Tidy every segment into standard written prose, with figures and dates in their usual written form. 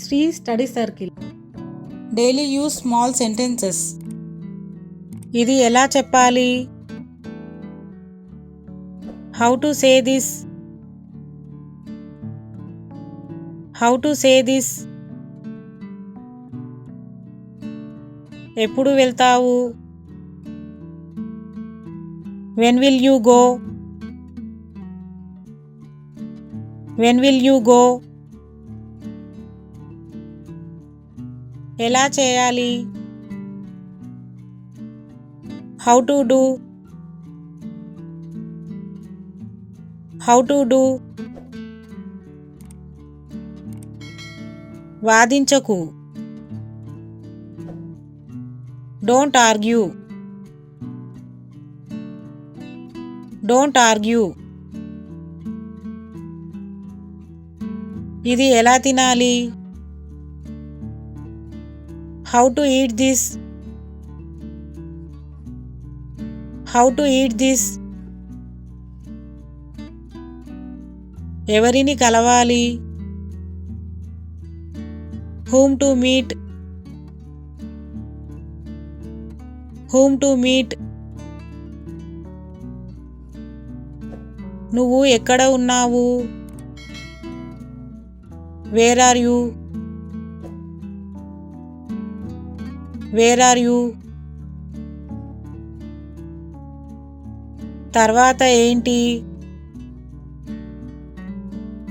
Sri Study Circle. Daily use small sentences. ఇది ఎలా చెప్పాలి? How to say this? How to say this? ఎప్పుడు వెళ్తావు? When will you go? When will you go? ఎలా చేయాలి? How to do? How to do? వాదించకు. Don't argue. Don't argue. ఇది ఎలా తినాలి? How to eat this? How to eat this? ఎవరిని కలవాలి? Whom to meet? Whom to meet? నువ్వు ఎక్కడ ఉన్నావు? Where are you? Where are you? తర్వాత ఏంటి?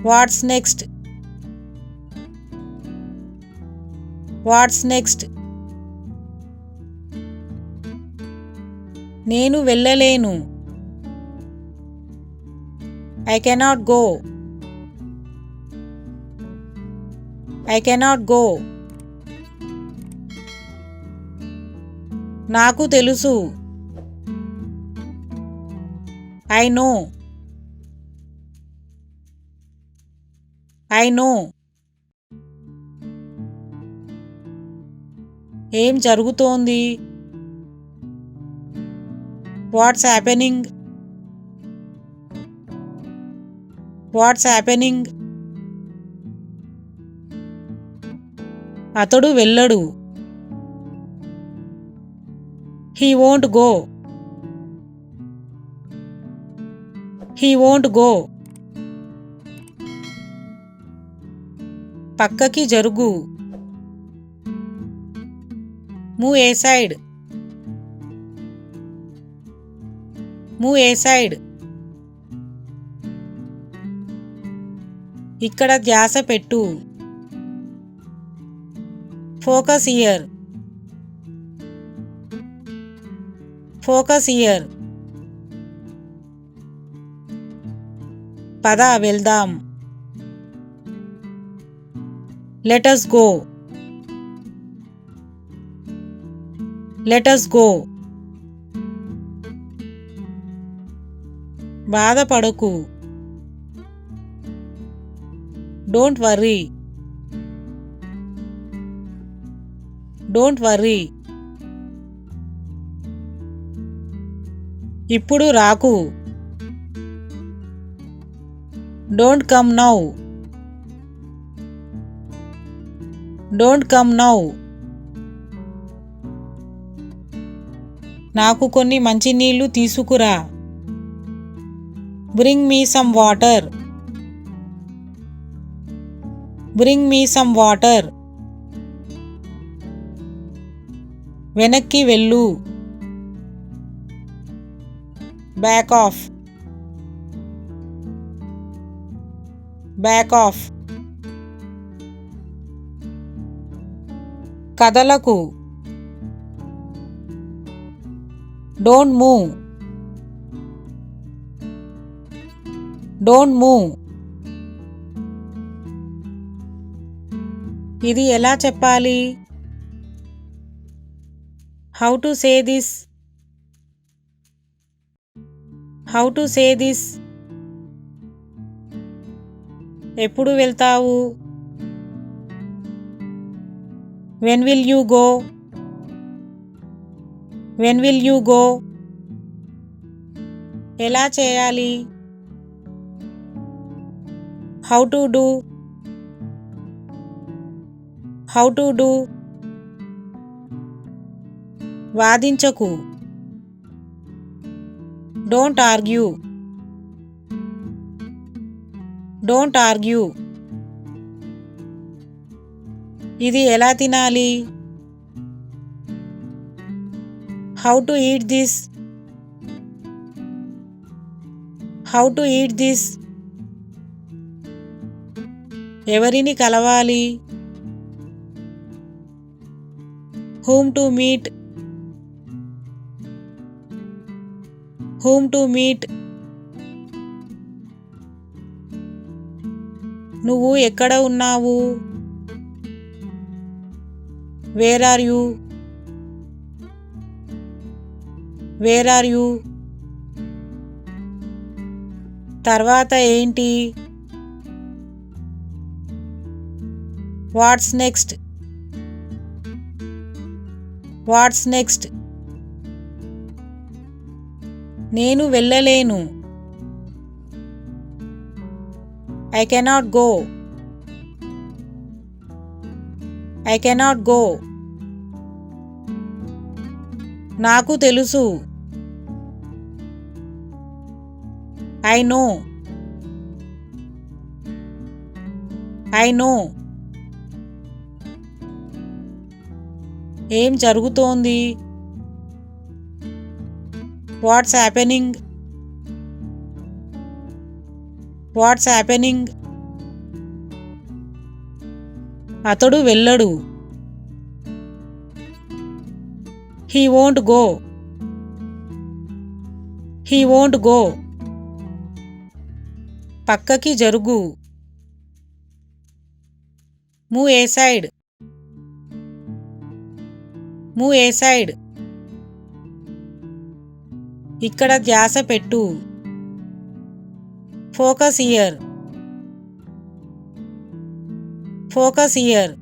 What's next? What's next? నేను వెళ్ళలేను. I cannot go. I cannot go. నాకు తెలుసు. I know. I know. ఏం జరుగుతోంది? What's happening? What's happening? అతడు వెళ్ళడు. He won't go. He won't go. పక్కకి జరుగు. Move aside. Move aside. ఇక్కడ ధ్యాస పెట్టు. Focus here. Focus here. పద వెళ్దాం. Let us go. Let us go. బాధపడకు. Don't worry. Don't worry. ఇప్పుడు రాకు. Don't come now. Don't come now. నాకు కొన్ని మంచినీళ్ళు తీసుకురా. Bring me some water. Bring me some water. వెనక్కి వెళ్ళు. Back off. Back off. కదలకు. Don't move. Don't move. ఇది ఎలా చెప్పాలి? How to say this? How to say this? ఎప్పుడు వెళ్తావు? When will you go? When will you go? ఎలా చేయాలి? How to do? How to do. వాదించకు. Don't argue. Don't argue. ఇది ఎలా తినాలి. How to eat this. How to eat this. ఎవరిని కలవాలి. Whom to meet. Whom to meet. నువ్వు ఎక్కడ ఉన్నావు. Where are you. Where are you. తర్వాత ఏంటి. What's next. What's next. నేను వెళ్ళలేను. I cannot go. I cannot go. నాకు తెలుసు. I know. I know. ఏం జరుగుతోంది. What's happening. What's happening. అతడు వెళ్ళడు. He won't go. He won't go. పక్కకి జరుగు. Move a side. Move a side. ఇక్కడ ధ్యాస పెట్టు. Focus here. Focus here.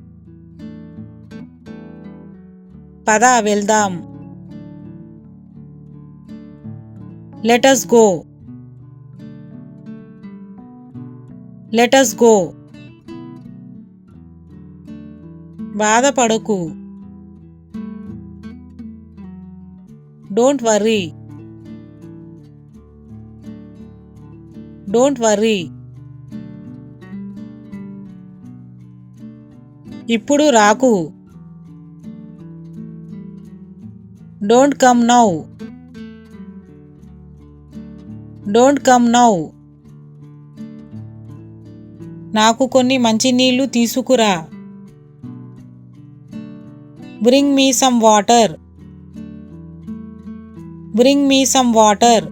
పద వెళ్దాం. Let us go. Let us go. బాధపడకు. Don't worry. Don't worry. ఇప్పుడు రాకు. Don't come now. Don't come now. నాకు కొన్ని మంచినీళ్ళు తీసుకురా. Bring me some water. Bring me some water.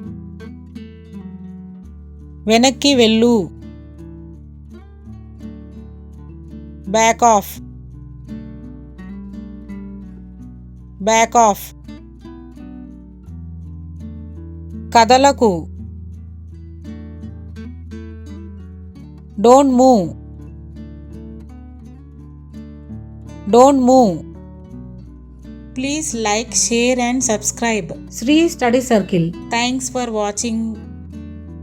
వెనక్కి వెళ్ళు. Back off. Back off. కదలకు. Don't move. Don't move. Please like, share and subscribe. Sri Study Circle. Thanks for watching.